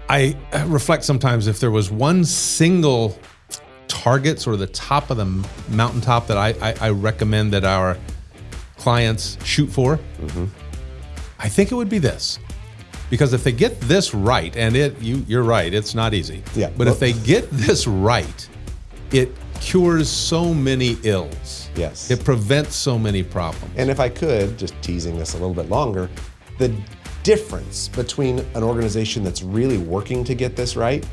I reflect sometimes if there was one single target, sort of the top of the mountaintop that I recommend that our clients shoot for, I think it would be this. Because if they get this right, and you're right, it's not easy. Yeah. But if they get this right, it cures so many ills. Yes. It prevents so many problems. And if I could, just teasing this a little bit longer, the difference between an organization that's really working to get this right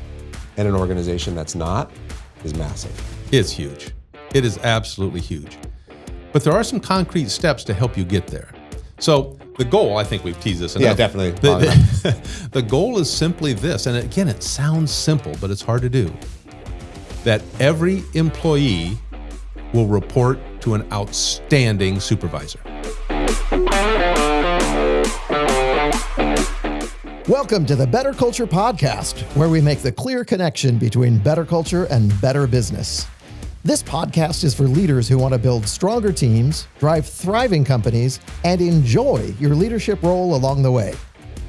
and an organization that's not is massive. It's huge. It is absolutely huge. But there are some concrete steps to help you get there. So the goal, I think we've teased this enough. Yeah, definitely. The goal is simply this, and again, it sounds simple, but it's hard to do, that every employee will report to an outstanding supervisor. Welcome to the Better Culture Podcast, where we make the clear connection between better culture and better business. This podcast is for leaders who want to build stronger teams, drive thriving companies, and enjoy your leadership role along the way.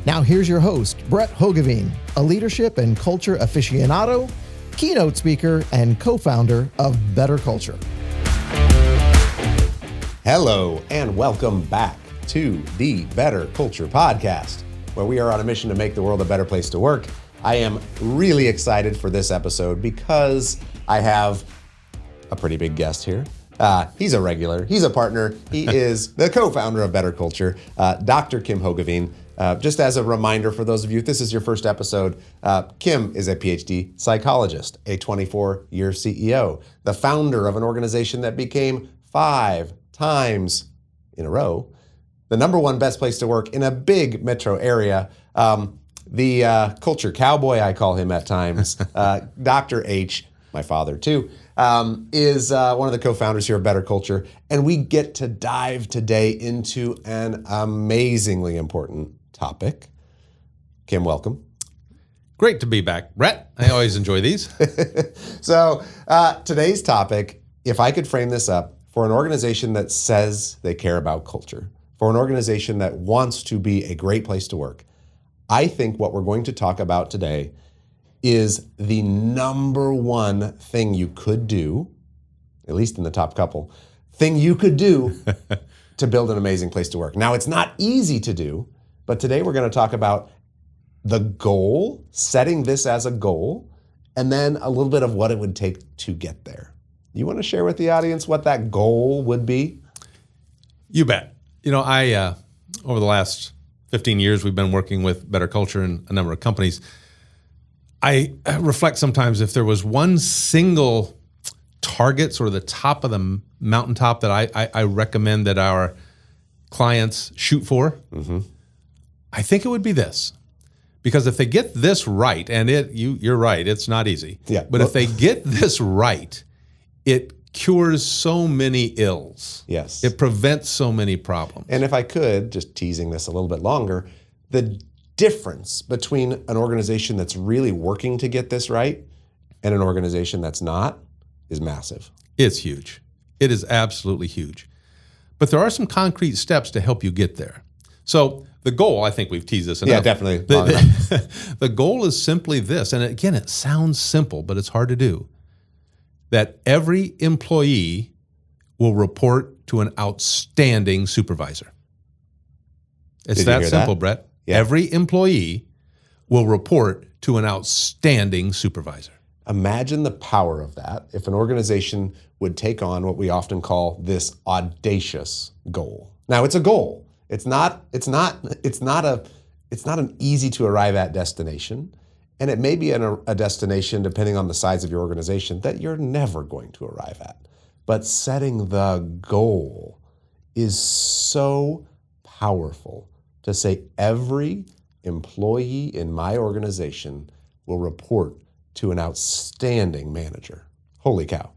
Now here's your host, Brett Hoogeveen, a leadership and culture aficionado, keynote speaker, and co-founder of Better Culture. Hello, and welcome back to the Better Culture Podcast, where we are on a mission to make the world a better place to work. I am really excited for this episode because I have a pretty big guest here. He's a regular, he's a partner, he is the co-founder of Better Culture, Dr. Kim Hoogeveen. Just as a reminder for those of you, if this is your first episode, Kim is a PhD psychologist, a 24-year CEO, the founder of an organization that became 5 times in a row the #1 best place to work in a big metro area. The culture cowboy, I call him at times, Dr. H, my father too, is one of the co-founders here of Better Culture. And we get to dive today into an amazingly important topic. Kim, welcome. Great to be back, Brett. I always enjoy these. So today's topic, if I could frame this up for an organization that says they care about culture, for an organization that wants to be a great place to work, I think what we're going to talk about today is the #1 thing you could do, at least in the top couple, thing you could do to build an amazing place to work. Now, it's not easy to do, but today we're going to talk about the goal, setting this as a goal, and then a little bit of what it would take to get there. You want to share with the audience what that goal would be? You bet. You know, I over the last 15 years, we've been working with Better Culture and a number of companies. I reflect sometimes if there was one single target, sort of the top of the mountaintop that I recommend that our clients shoot for, I think it would be this. Because if they get this right, and you're right, it's not easy. Yeah. But if they get this right, it cures so many ills. Yes. It prevents so many problems. And if I could, just teasing this a little bit longer, the difference between an organization that's really working to get this right and an organization that's not is massive. It's huge. It is absolutely huge. But there are some concrete steps to help you get there. So the goal, I think we've teased this enough. Yeah, definitely. The goal is simply this, and again, it sounds simple, but it's hard to do, that every employee will report to an outstanding supervisor. It's that simple, Brett. Yeah. Every employee will report to an outstanding supervisor. Imagine the power of that if an organization would take on what we often call this audacious goal. Now, it's a goal. It's not an easy to arrive at destination. And it may be a destination, depending on the size of your organization, that you're never going to arrive at. But setting the goal is so powerful to say every employee in my organization will report to an outstanding manager. Holy cow.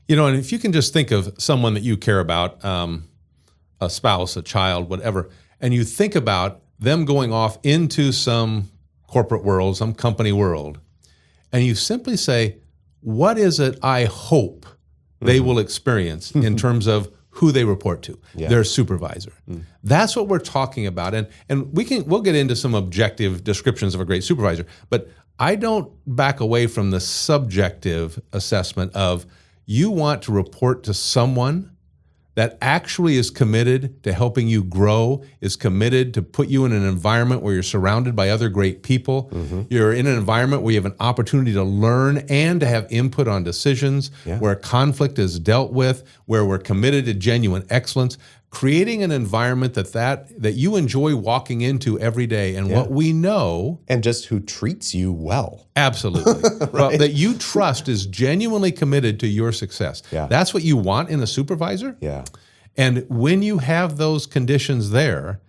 You know, and if you can just think of someone that you care about, a spouse, a child, whatever, and you think about them going off into some corporate world, some company world, and you simply say, what is it I hope they will experience in terms of who they report to, their supervisor. That's what we're talking about. And we'll get into some objective descriptions of a great supervisor, but I don't back away from the subjective assessment of you want to report to someone that actually is committed to helping you grow, is committed to put you in an environment where you're surrounded by other great people. You're in an environment where you have an opportunity to learn and to have input on decisions, where conflict is dealt with, where we're committed to genuine excellence, creating an environment that you enjoy walking into every day. And what we know... And just who treats you well. Absolutely. Well, that you trust is genuinely committed to your success. That's what you want in a supervisor. And when you have those conditions there,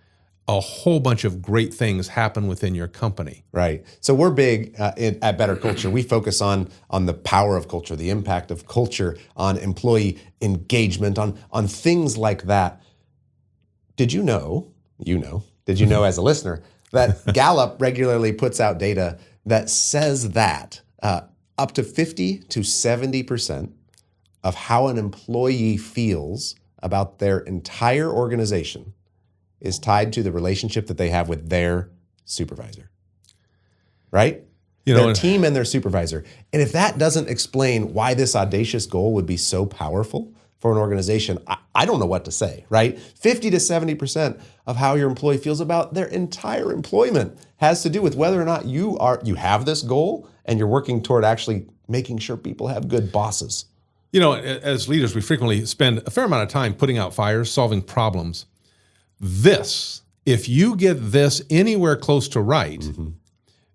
a whole bunch of great things happen within your company. Right. So we're big at Better Culture. We focus on the power of culture, the impact of culture on employee engagement, on things like that. Did you know as a listener, that Gallup regularly puts out data that says that up to 50 to 70% of how an employee feels about their entire organization is tied to the relationship that they have with their supervisor, right? Their team and their supervisor. And if that doesn't explain why this audacious goal would be so powerful for an organization, I don't know what to say, right? 50 to 70% of how your employee feels about their entire employment has to do with whether or not you have this goal and you're working toward actually making sure people have good bosses. As leaders, we frequently spend a fair amount of time putting out fires, solving problems. If you get this anywhere close to right,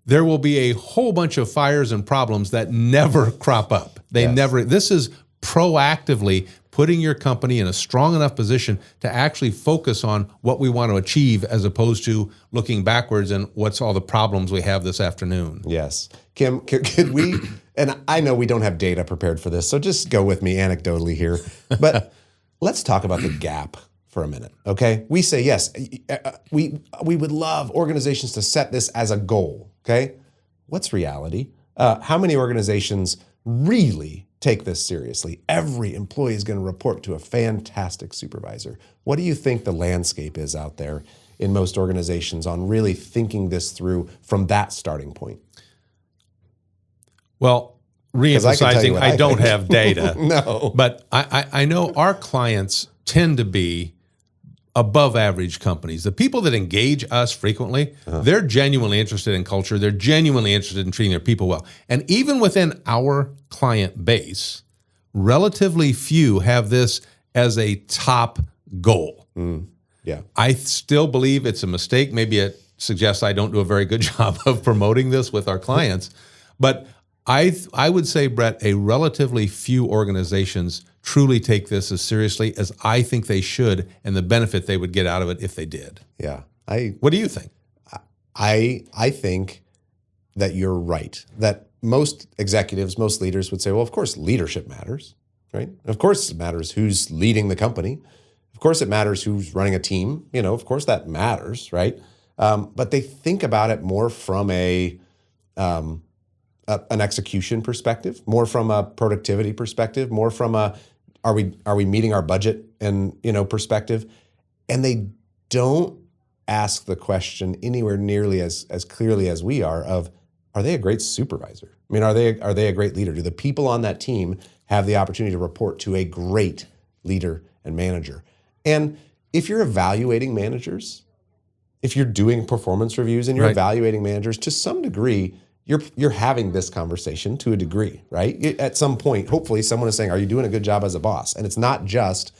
there will be a whole bunch of fires and problems that never crop up. This is proactively putting your company in a strong enough position to actually focus on what we want to achieve as opposed to looking backwards and what's all the problems we have this afternoon. Yes. Kim, could we, and I know we don't have data prepared for this, so just go with me anecdotally here, but let's talk about the gap for a minute, okay? We say, yes, we would love organizations to set this as a goal, okay? What's reality? How many organizations really take this seriously? Every employee is going to report to a fantastic supervisor. What do you think the landscape is out there in most organizations on really thinking this through from that starting point? Well, re-emphasizing, I don't have data. No. But I know our clients tend to be above average companies. The people that engage us frequently, they're genuinely interested in culture. They're genuinely interested in treating their people well. And even within our client base, relatively few have this as a top goal. I still believe it's a mistake. Maybe it suggests I don't do a very good job of promoting this with our clients. But I would say, Brett, a relatively few organizations truly take this as seriously as I think they should and the benefit they would get out of it if they did. Yeah. What do you think? I think that you're right, that most executives, most leaders would say, well, of course, leadership matters, right? Of course, it matters who's leading the company. Of course, it matters who's running a team. Of course, that matters, right? But they think about it more from an execution perspective, more from a productivity perspective, more from a are we meeting our budget and perspective, and they don't ask the question anywhere nearly as clearly as we are they a great supervisor? I mean, are they a great leader? Do the people on that team have the opportunity to report to a great leader and manager? And if you're evaluating managers, if you're doing performance reviews and you're evaluating managers, to some degree, you're having this conversation to a degree, right? At some point, hopefully someone is saying, are you doing a good job as a boss? And it's not just,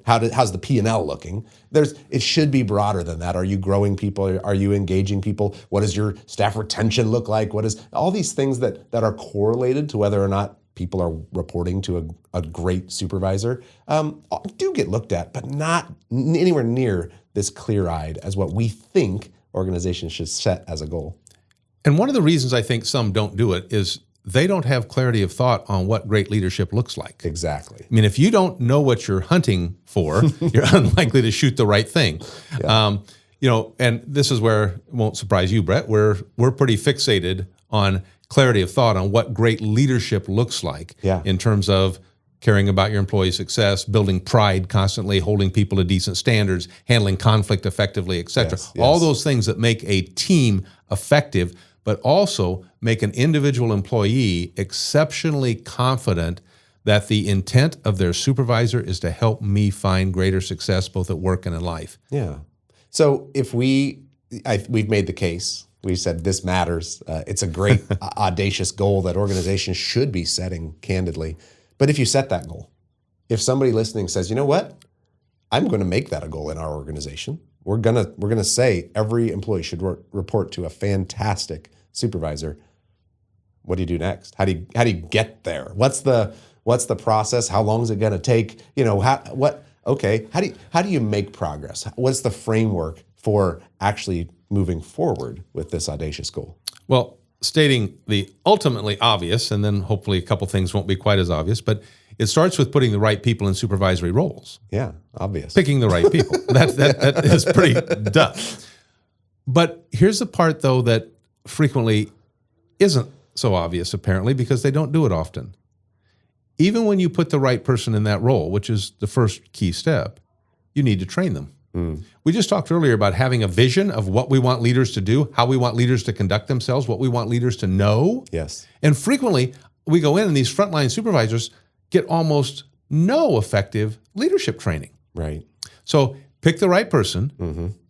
how's the P&L looking? It should be broader than that. Are you growing people? Are you engaging people? What does your staff retention look like? What is all these things that are correlated to whether or not people are reporting to a great supervisor do get looked at, but not anywhere near this clear-eyed as what we think organizations should set as a goal. And one of the reasons I think some don't do it is they don't have clarity of thought on what great leadership looks like. Exactly. I mean, if you don't know what you're hunting for, you're unlikely to shoot the right thing. Yeah. And this is where it won't surprise you, Brett. We're pretty fixated on clarity of thought on what great leadership looks like in terms of caring about your employee success, building pride constantly, holding people to decent standards, handling conflict effectively, et cetera. Yes. All those things that make a team effective. but also make an individual employee exceptionally confident that the intent of their supervisor is to help me find greater success both at work and in life. Yeah. So if we've made the case, we said this matters. It's a great audacious goal that organizations should be setting candidly. But if you set that goal, if somebody listening says, you know what, I'm going to make that a goal in our organization. We're gonna say every employee should report to a fantastic supervisor. What do you do next? How do you get there? What's the process? How long is it going to take? How do you make progress? What's the framework for actually moving forward with this audacious goal? Well, stating the ultimately obvious, and then hopefully a couple things won't be quite as obvious, but it starts with putting the right people in supervisory roles. Yeah, obvious. Picking the right people. That is pretty duh. But here's the part, though, that frequently isn't so obvious, apparently, because they don't do it often. Even when you put the right person in that role, which is the first key step, you need to train them. We just talked earlier about having a vision of what we want leaders to do, how we want leaders to conduct themselves, what we want leaders to know. Yes. And frequently, we go in and these frontline supervisors get almost no effective leadership training. Right. So pick the right person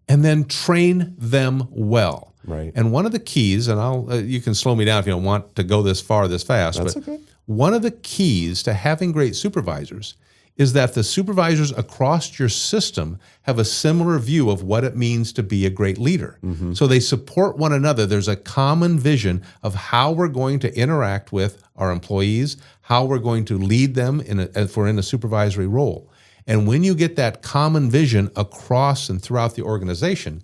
and then train them well. Right. And one of the keys, and you can slow me down if you don't want to go this far this fast, That's but okay. One of the keys to having great supervisors is that the supervisors across your system have a similar view of what it means to be a great leader. So they support one another. There's a common vision of how we're going to interact with our employees, how we're going to lead them if we're in a supervisory role. And when you get that common vision across and throughout the organization,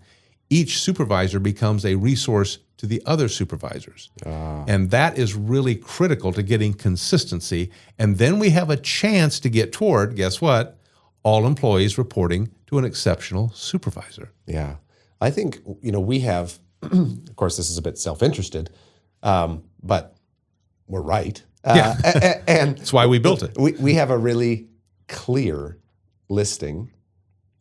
each supervisor becomes a resource to the other supervisors. And that is really critical to getting consistency. And then we have a chance to get toward, guess what? All employees reporting to an exceptional supervisor. Yeah. I think, we have, of course, this is a bit self-interested, but we're right. And that's why we built it. We have a really clear listing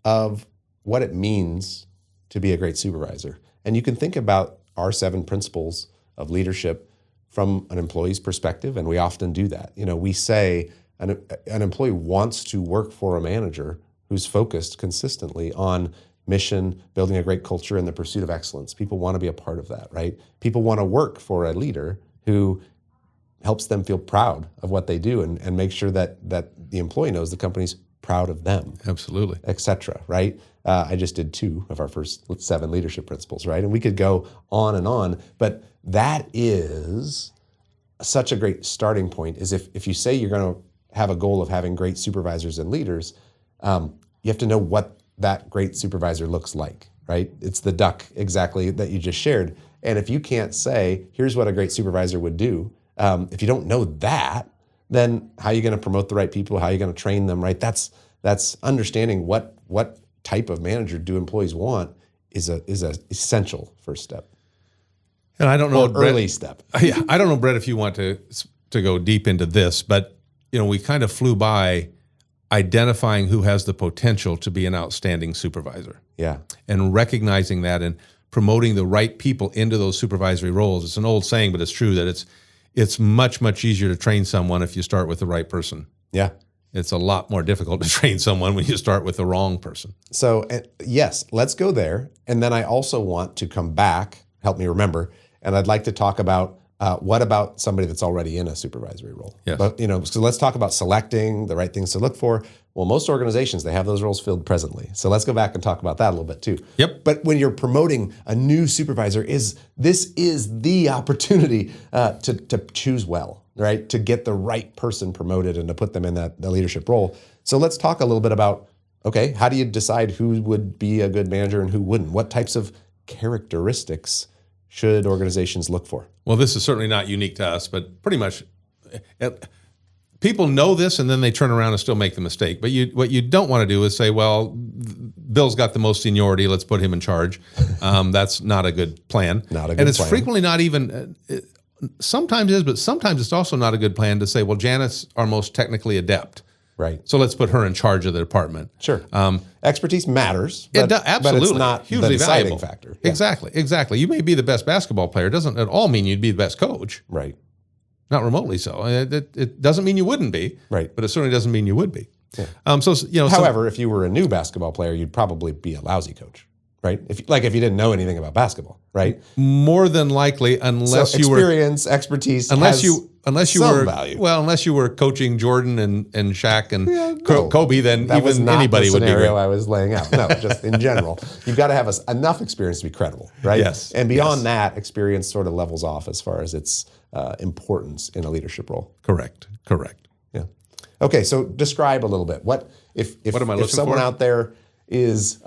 of what it means to be a great supervisor. And you can think about our 7 principles of leadership from an employee's perspective, and we often do that. We say an employee wants to work for a manager who's focused consistently on mission, building a great culture, and the pursuit of excellence. People want to be a part of that, right? People want to work for a leader who helps them feel proud of what they do and make sure that the employee knows the company's proud of them. Absolutely. Et cetera, right? I just did 2 of our first 7 leadership principles, right? And we could go on, but that is such a great starting point, is if you say you're going to have a goal of having great supervisors and leaders, you have to know what that great supervisor looks like, right? It's the duck exactly that you just shared. And if you can't say, here's what a great supervisor would do, if you don't know that, then how are you going to promote the right people? How are you going to train them, right? That's understanding what type of manager do employees want is a essential first step. And I don't know, Brett, early step. Yeah, I don't know, Brett, if you want to go deep into this, but we kind of flew by identifying who has the potential to be an outstanding supervisor. Yeah, and recognizing that and promoting the right people into those supervisory roles. It's an old saying, but it's true that it's much, much easier to train someone if you start with the right person. Yeah. It's a lot more difficult to train someone when you start with the wrong person. So yes, let's go there. And then I also want to come back, help me remember, and I'd like to talk about what about somebody that's already in a supervisory role? Yes. But, so let's talk about selecting the right things to look for. Well, most organizations, they have those roles filled presently. So let's go back and talk about that a little bit too. Yep. But when you're promoting a new supervisor, this is the opportunity to choose well, right? To get the right person promoted and to put them in the leadership role. So let's talk a little bit about, okay, how do you decide who would be a good manager and who wouldn't? What types of characteristics should organizations look for? Well, this is certainly not unique to us, but pretty much people know this and then they turn around and still make the mistake. But what you don't want to do is say, well, Bill's got the most seniority, let's put him in charge. That's not a good plan. Not a good And it's plan. frequently not even, sometimes is, but sometimes it's also not a good plan to say, well, Janet's our most technically adept. Right. So let's put her in charge of the department. Sure. Expertise matters, but, absolutely. but it's not hugely the deciding valuable factor. Yeah. Exactly. You may be the best basketball player. It doesn't at all mean you'd be the best coach. Right. Not remotely so. It doesn't mean you wouldn't be. Right. But it certainly doesn't mean you would be. Yeah. However, if you were a new basketball player, you'd probably be a lousy coach, right? If you didn't know anything about basketball, right? More than likely, unless so you were expertise, unless you some were value. Well, unless you were coaching Jordan and Shaq and Kobe, then that was even not anybody the would be scenario great. I was laying out. No, just in general, you've got to have enough experience to be credible, right? Yes. And beyond that, experience sort of levels off as far as its importance in a leadership role. Correct. Yeah. Okay, so describe a little bit. What am I looking someone for? out there is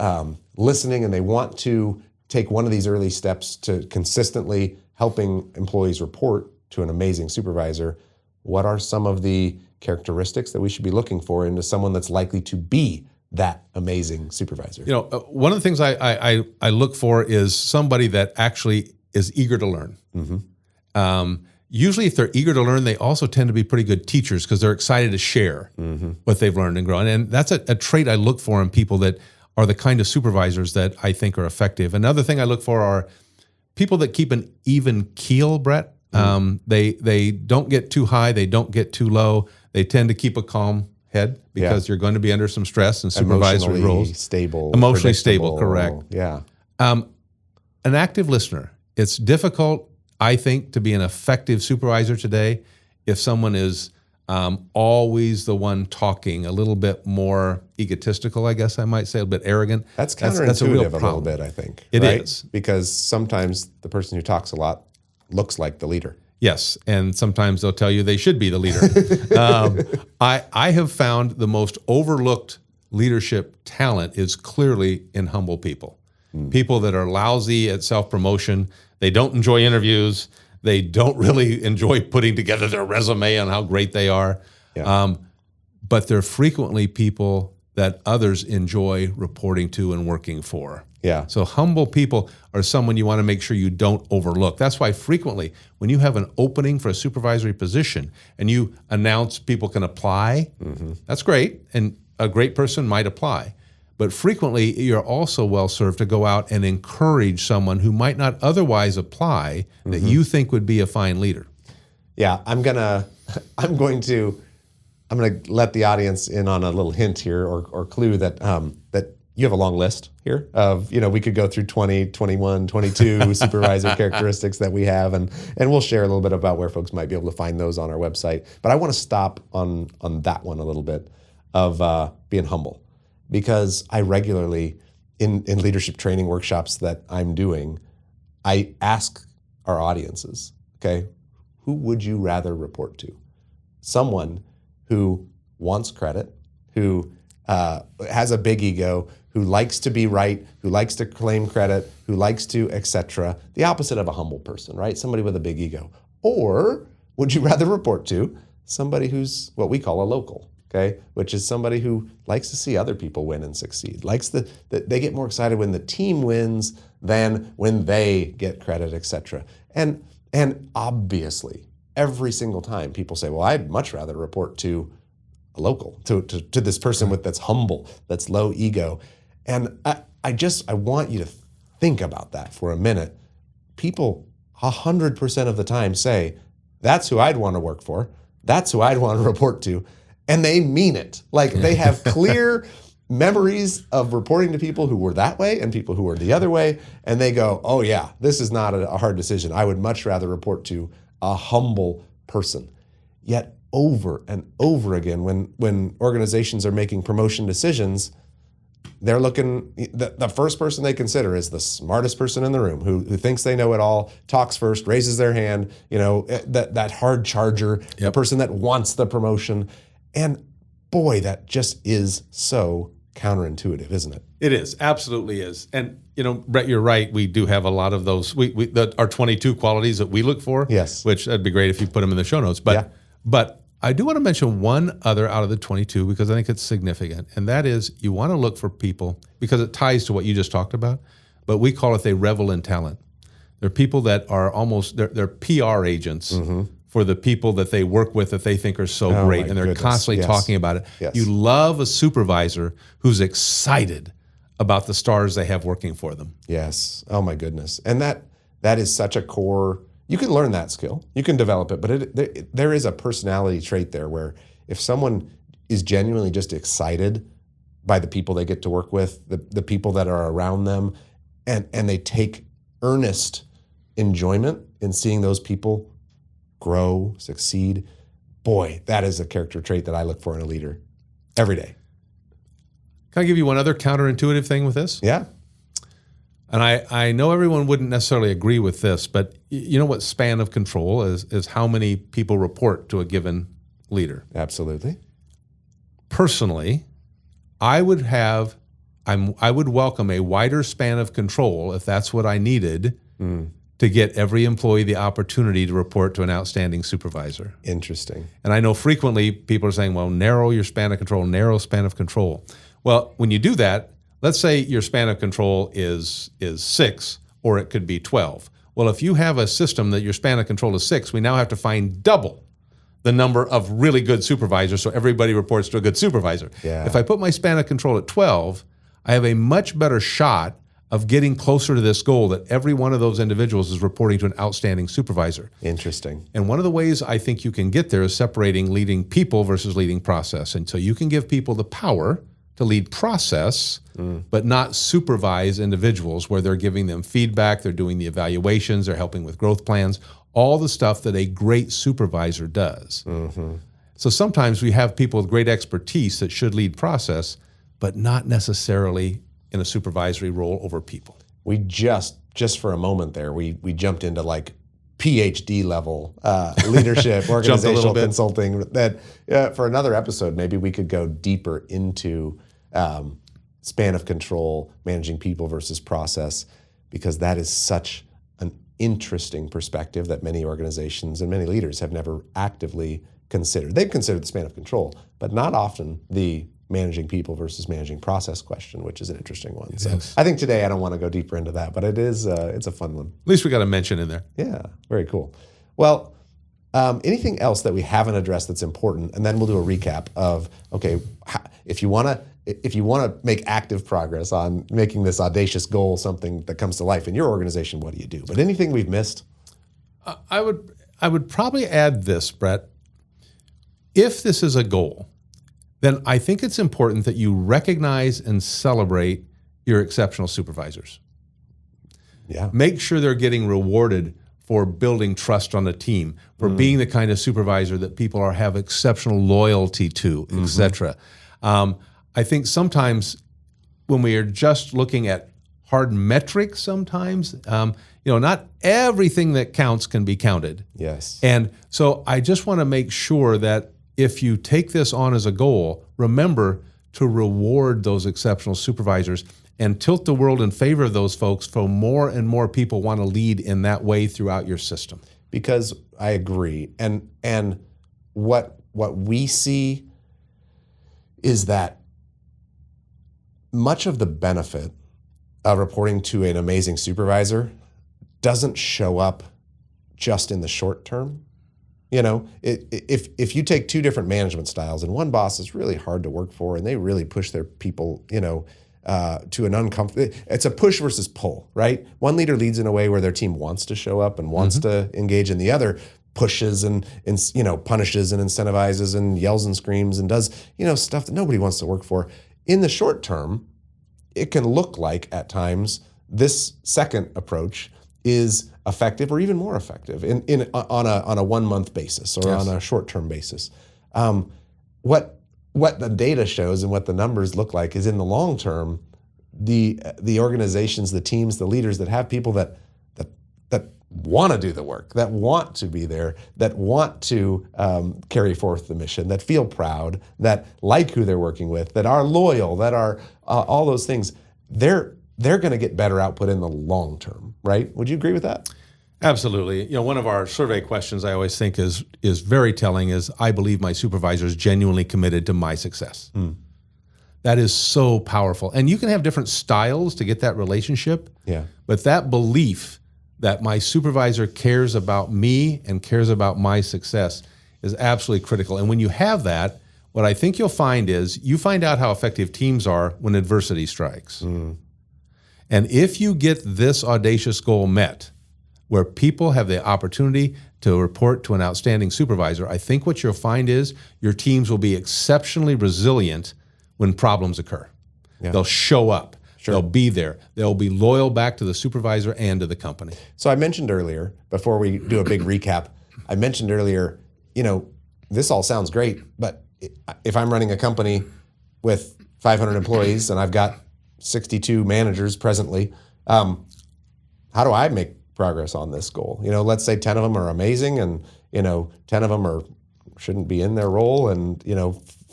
listening and they want to take one of these early steps to consistently helping employees report to an amazing supervisor, what are some of the characteristics that we should be looking for into someone that's likely to be that amazing supervisor? One of the things I look for is somebody that actually is eager to learn. Mm-hmm. Usually if they're eager to learn, they also tend to be pretty good teachers because they're excited to share what they've learned and grown. And that's a trait I look for in people that are the kind of supervisors that I think are effective. Another thing I look for are people that keep an even keel, Brett. They don't get too high, they don't get too low. They tend to keep a calm head because you're going to be under some stress and supervisory roles. Emotionally stable, correct. Yeah. An active listener. It's difficult, I think, to be an effective supervisor today if someone is always the one talking, a little bit more egotistical, I guess I might say, a bit arrogant. That's counterintuitive a little bit, I think. It right? is. Because sometimes the person who talks a lot looks like the leader. Yes, and sometimes they'll tell you they should be the leader. I have found the most overlooked leadership talent is clearly in humble people. People that are lousy at self-promotion. They don't enjoy interviews. They don't really enjoy putting together their resume on how great they are. Yeah. But they're frequently people that others enjoy reporting to and working for. Yeah. So humble people are someone you want to make sure you don't overlook. That's why frequently when you have an opening for a supervisory position and you announce people can apply, that's great. And a great person might apply. But frequently you're also well served to go out and encourage someone who might not otherwise apply that you think would be a fine leader. Yeah, I'm going to let the audience in on a little hint here or clue that that you have a long list here of, we could go through 20, 21, 22 supervisor characteristics that we have, and we'll share a little bit about where folks might be able to find those on our website. But I want to stop on that one a little bit of being humble, because I regularly, in leadership training workshops that I'm doing, I ask our audiences, okay, who would you rather report to? Someone who wants credit, who has a big ego, who likes to be right, who likes to claim credit, who likes to, etc. The opposite of a humble person, right? Somebody with a big ego. Or would you rather report to somebody who's what we call a local, okay? Which is somebody who likes to see other people win and succeed. They get more excited when the team wins than when they get credit, etc. And obviously, every single time people say, well, I'd much rather report to a local, to this person that's humble, that's low ego. And I want you to think about that for a minute. People 100% of the time say, that's who I'd want to work for. That's who I'd want to report to. And they mean it. Like they have clear memories of reporting to people who were that way and people who were the other way. And they go, oh yeah, this is not a hard decision. I would much rather report to a humble person. Yet over and over again, when organizations are making promotion decisions, they're looking, the first person they consider is the smartest person in the room who thinks they know it all, talks first, raises their hand, that hard charger, the person that wants the promotion. And boy, that just is so counterintuitive, isn't it? It is, absolutely is. And, Brett, you're right. We do have a lot of those. Our 22 qualities that we look for. Yes. Which that'd be great if you put them in the show notes. But I do want to mention one other out of the 22 because I think it's significant. And that is you want to look for people because it ties to what you just talked about. But we call it they revel in talent. They're people that are almost, they're PR agents for the people that they work with that they think are so great, and they're constantly talking about it. Yes. You love a supervisor who's excited about the stars they have working for them. Yes. Oh my goodness. And that is such a core. You can learn that skill. You can develop it, but there is a personality trait there where if someone is genuinely just excited by the people they get to work with, the people that are around them, and they take earnest enjoyment in seeing those people grow, succeed, boy, that is a character trait that I look for in a leader every day. Can I give you one other counterintuitive thing with this? Yeah. And I know everyone wouldn't necessarily agree with this, but you know what span of control is how many people report to a given leader. Absolutely. Personally, I would welcome a wider span of control if that's what I needed to get every employee the opportunity to report to an outstanding supervisor. Interesting. And I know frequently people are saying, well, narrow your span of control, narrow span of control. Well, when you do that, let's say your span of control is 6, or it could be 12. Well, if you have a system that your span of control is 6, we now have to find double the number of really good supervisors so everybody reports to a good supervisor. Yeah. If I put my span of control at 12, I have a much better shot of getting closer to this goal that every one of those individuals is reporting to an outstanding supervisor. Interesting. And one of the ways I think you can get there is separating leading people versus leading process. And so you can give people the power to lead process, but not supervise individuals where they're giving them feedback, they're doing the evaluations, they're helping with growth plans, all the stuff that a great supervisor does. Mm-hmm. So sometimes we have people with great expertise that should lead process, but not necessarily in a supervisory role over people. We just for a moment there, we jumped into like PhD level leadership, organizational consulting. That for another episode, maybe we could go deeper into span of control, managing people versus process, because that is such an interesting perspective that many organizations and many leaders have never actively considered. They've considered the span of control, but not often the managing people versus managing process question, which is an interesting one. So I think today I don't want to go deeper into that, but it is it's a fun one. At least we got a mention in there. Yeah, very cool. Well, anything else that we haven't addressed that's important, and then we'll do a recap of, okay, if you want to make active progress on making this audacious goal something that comes to life in your organization, what do you do? But anything we've missed? I would probably add this, Brett. If this is a goal, then I think it's important that you recognize and celebrate your exceptional supervisors. Yeah. Make sure they're getting rewarded for building trust on a team, for being the kind of supervisor that people have exceptional loyalty to, et cetera. I think sometimes when we are just looking at hard metrics sometimes, not everything that counts can be counted. Yes. And so I just want to make sure that if you take this on as a goal, remember to reward those exceptional supervisors and tilt the world in favor of those folks so more and more people want to lead in that way throughout your system. Because I agree. And what we see is that much of the benefit of reporting to an amazing supervisor doesn't show up just in the short term. If you take two different management styles and one boss is really hard to work for and they really push their people, to an uncomfortable, it's a push versus pull, right? One leader leads in a way where their team wants to show up and wants to engage, and the other pushes and punishes and incentivizes and yells and screams and does, stuff that nobody wants to work for. In the short term, it can look like at times this second approach is effective or even more effective on a 1 month basis or on a short term basis. What the data shows and what the numbers look like is in the long term, the organizations, the teams, the leaders that have people that want to do the work, that want to be there, that want to carry forth the mission, that feel proud, that like who they're working with, that are loyal, that are all those things, they're going to get better output in the long term, right? Would you agree with that? Absolutely. One of our survey questions I always think is very telling is, I believe my supervisor is genuinely committed to my success. That is so powerful. And you can have different styles to get that relationship. Yeah. But that belief that my supervisor cares about me and cares about my success is absolutely critical. And when you have that, what I think you'll find is you find out how effective teams are when adversity strikes. And if you get this audacious goal met, where people have the opportunity to report to an outstanding supervisor, I think what you'll find is your teams will be exceptionally resilient when problems occur. Yeah. They'll show up. Sure. They'll be there. They'll be loyal back to the supervisor and to the company. So I mentioned earlier, before we do a big recap, I mentioned earlier, this all sounds great, but if I'm running a company with 500 employees and I've got 62 managers presently, how do I make progress on this goal? Let's say 10 of them are amazing and, 10 of them shouldn't be in their role and,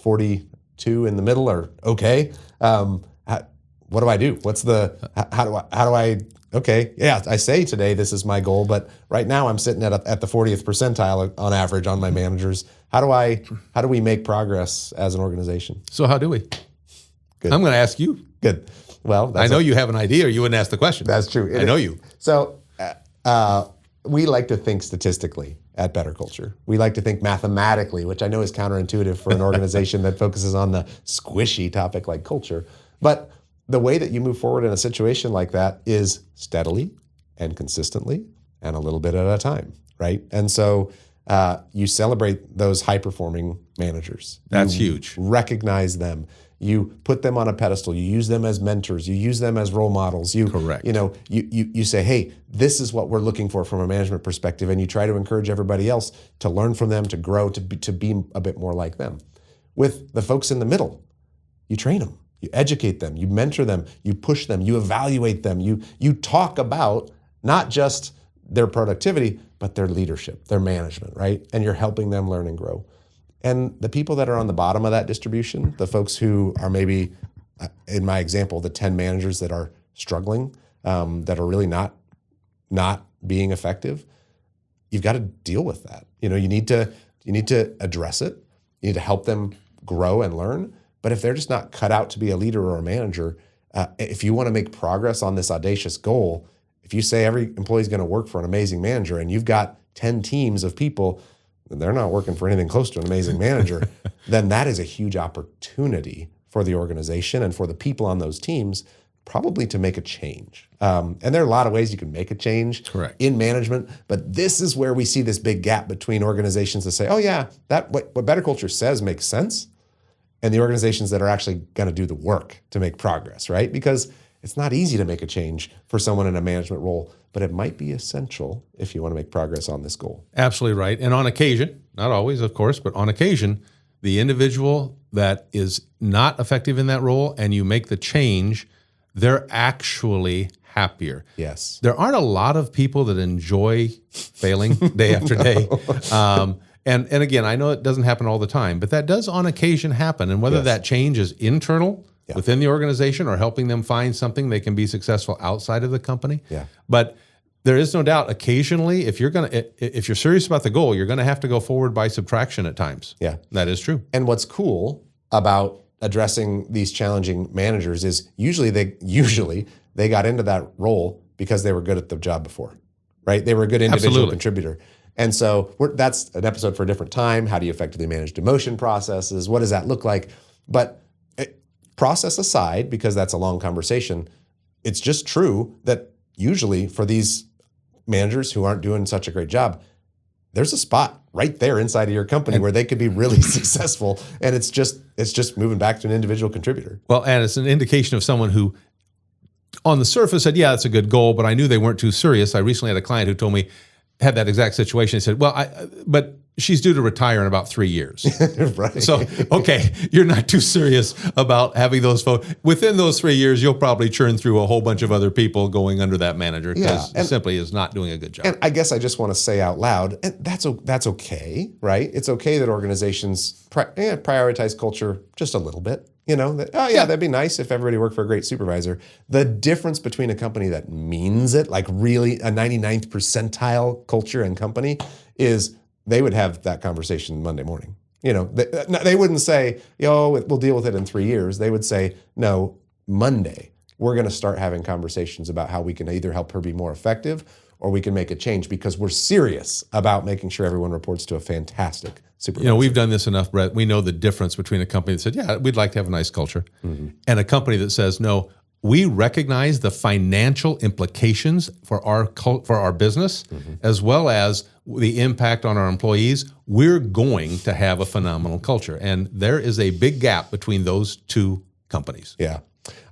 42 in the middle are okay. What do I do? Okay, yeah, I say today this is my goal, but right now I'm sitting at the 40th percentile on average on my managers. How do we make progress as an organization? So how do we? Good. I'm going to ask you. Good. Well, I know you have an idea or you wouldn't ask the question. That's true. I know you. So we like to think statistically at Better Culture. We like to think mathematically, which I know is counterintuitive for an organization that focuses on the squishy topic like culture. But the way that you move forward in a situation like that is steadily and consistently and a little bit at a time, right? And so you celebrate those high-performing managers. That's huge. Recognize them. You put them on a pedestal. You use them as mentors. You use them as role models. Correct. You say, hey, this is what we're looking for from a management perspective, and you try to encourage everybody else to learn from them, to grow, to be a bit more like them. With the folks in the middle, you train them. You educate them, you mentor them, you push them, you evaluate them, you talk about not just their productivity, but their leadership, their management, right? And you're helping them learn and grow. And the people that are on the bottom of that distribution, the folks who are maybe, in my example, the 10 managers that are struggling, that are really not being effective, you've got to deal with that. You need to address it. You need to help them grow and learn. But if they're just not cut out to be a leader or a manager, if you want to make progress on this audacious goal, if you say every employee is going to work for an amazing manager and you've got 10 teams of people, and they're not working for anything close to an amazing manager, then that is a huge opportunity for the organization and for the people on those teams probably to make a change. And there are a lot of ways you can make a change in management, but this is where we see this big gap between organizations that say, oh yeah, what Better Culture says makes sense, and the organizations that are actually going to do the work to make progress, right? Because it's not easy to make a change for someone in a management role, but it might be essential if you want to make progress on this goal. Absolutely right. And on occasion, not always, of course, but on occasion, the individual that is not effective in that role and you make the change, they're actually happier. Yes. There aren't a lot of people that enjoy failing day after day. And again, I know it doesn't happen all the time, but that does on occasion happen. And whether that change is internal within the organization or helping them find something they can be successful outside of the company. Yeah. But there is no doubt occasionally, if you're serious about the goal, you're going to have to go forward by subtraction at times. Yeah. That is true. And what's cool about addressing these challenging managers is usually they got into that role because they were good at the job before, right? They were a good individual contributor. And so that's an episode for a different time. How do you effectively manage demotion processes? What does that look like? But process aside, because that's a long conversation, it's just true that usually for these managers who aren't doing such a great job, there's a spot right there inside of your company where they could be really successful. And it's just moving back to an individual contributor. Well, and it's an indication of someone who on the surface said, yeah, that's a good goal, but I knew they weren't too serious. I recently had a client who told me, had that exact situation. He said, well, but she's due to retire in about 3 years. Right. So, okay, you're not too serious about having those folks. Within those 3 years, you'll probably churn through a whole bunch of other people going under that manager because simply is not doing a good job. And I guess I just want to say out loud, and that's okay, right? It's okay that organizations prioritize culture just a little bit. That'd be nice if everybody worked for a great supervisor. The difference between a company that means it, like really a 99th percentile culture and company, is they would have that conversation Monday morning. They wouldn't say, we'll deal with it in 3 years. They would say, no, Monday, we're going to start having conversations about how we can either help her be more effective or we can make a change because we're serious about making sure everyone reports to a fantastic supervisor. We've done this enough, Brett. We know the difference between a company that said, yeah, we'd like to have a nice culture, and a company that says, no, we recognize the financial implications for our business, as well as the impact on our employees. We're going to have a phenomenal culture. And there is a big gap between those two companies. Yeah.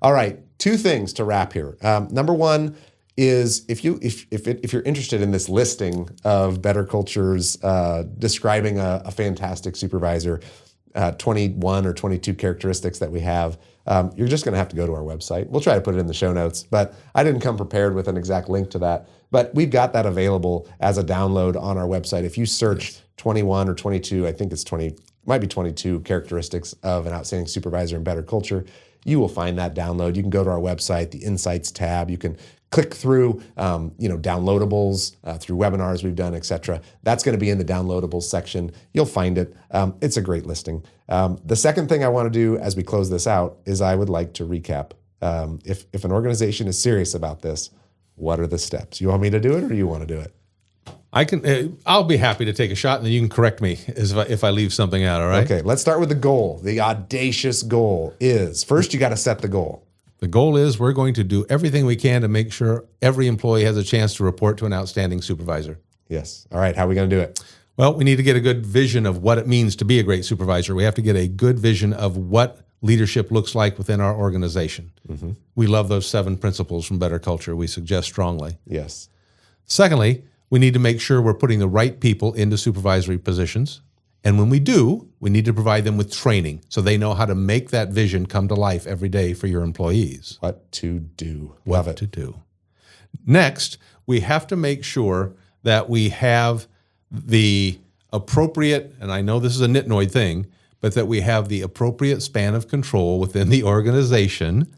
All right. Two things to wrap here. Number one is if you're interested in this listing of better cultures describing a fantastic supervisor, 21 or 22 characteristics that we have, you're just going to have to go to our website. We'll try to put it in the show notes, but I didn't come prepared with an exact link to that. But we've got that available as a download on our website. If you search 21 or 22, I think it's 20, might be 22 characteristics of an outstanding supervisor and better culture, you will find that download. You can go to our website, the Insights tab. You can click through, downloadables through webinars we've done, et cetera. That's going to be in the downloadables section. You'll find it. It's a great listing. The second thing I want to do as we close this out is I would like to recap. If an organization is serious about this, what are the steps? You want me to do it or do you want to do it? I'll be happy to take a shot, and then you can correct me if I leave something out, all right? Okay, let's start with the goal. The audacious goal is, first you got to set the goal. The goal is we're going to do everything we can to make sure every employee has a chance to report to an outstanding supervisor. Yes. All right, how are we going to do it? Well, we need to get a good vision of what it means to be a great supervisor. We have to get a good vision of what leadership looks like within our organization. We love those 7 principles from Better Culture. We suggest strongly. Yes. Secondly, we need to make sure we're putting the right people into supervisory positions. And when we do, we need to provide them with training so they know how to make that vision come to life every day for your employees. What to do. Love it. To do. Next, we have to make sure that we have the appropriate, and I know this is a nitnoid thing, but that we have the appropriate span of control within the organization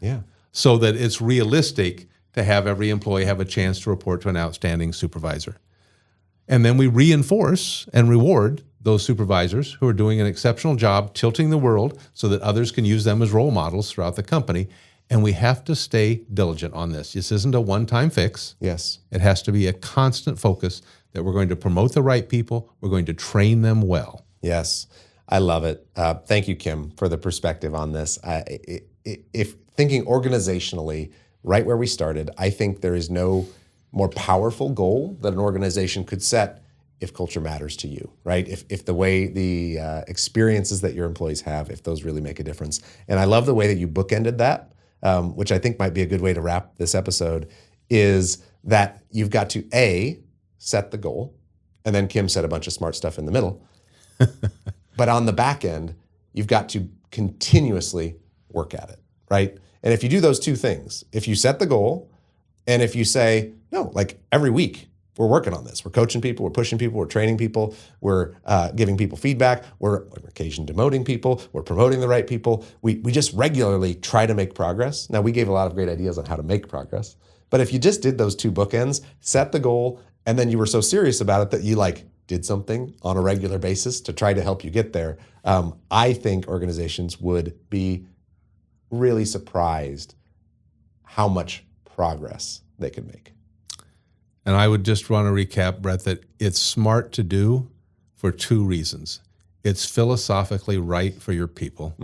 so that it's realistic to have every employee have a chance to report to an outstanding supervisor. And then we reinforce and reward those supervisors who are doing an exceptional job tilting the world so that others can use them as role models throughout the company. And we have to stay diligent on this. This isn't a one-time fix. Yes. It has to be a constant focus that we're going to promote the right people. We're going to train them well. Yes. I love it. Thank you, Kim, for the perspective on this. If thinking organizationally, right where we started, I think there is no more powerful goal that an organization could set if culture matters to you, right? If the way the experiences that your employees have, if those really make a difference. And I love the way that you bookended that, which I think might be a good way to wrap this episode, is that you've got to A, set the goal, and then Kim said a bunch of smart stuff in the middle. But on the back end, you've got to continuously work at it, right? And if you do those two things, if you set the goal, and if you say, no, like every week, we're working on this. We're coaching people, we're pushing people, we're training people, we're giving people feedback, we're on occasion demoting people, we're promoting the right people. We just regularly try to make progress. Now, we gave a lot of great ideas on how to make progress. But if you just did those two bookends, set the goal, and then you were so serious about it that you did something on a regular basis to try to help you get there, I think organizations would be really surprised how much progress they could make. And I would just want to recap, Brett, that it's smart to do for 2 reasons. It's philosophically right for your people.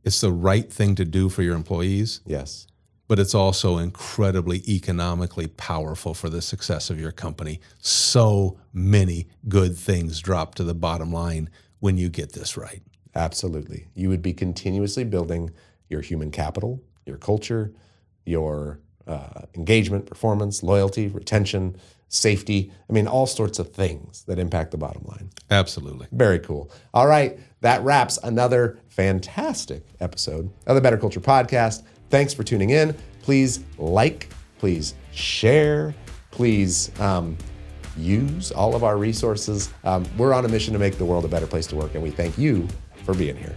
It's the right thing to do for your employees. Yes. But it's also incredibly economically powerful for the success of your company. So many good things drop to the bottom line when you get this right. Absolutely. You would be continuously building your human capital, your culture, your engagement, performance, loyalty, retention, safety. I mean, all sorts of things that impact the bottom line. Absolutely. Very cool. All right. That wraps another fantastic episode of the Better Culture Podcast. Thanks for tuning in. Please please share, please use all of our resources. We're on a mission to make the world a better place to work, and we thank you for being here.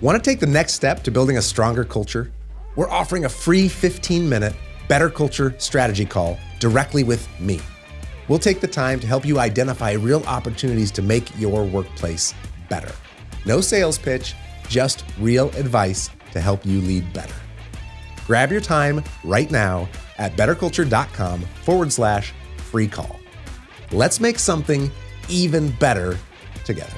Want to take the next step to building a stronger culture? We're offering a free 15-minute Better Culture strategy call directly with me. We'll take the time to help you identify real opportunities to make your workplace better. No sales pitch, just real advice to help you lead better. Grab your time right now at betterculture.com/free call. Let's make something even better together.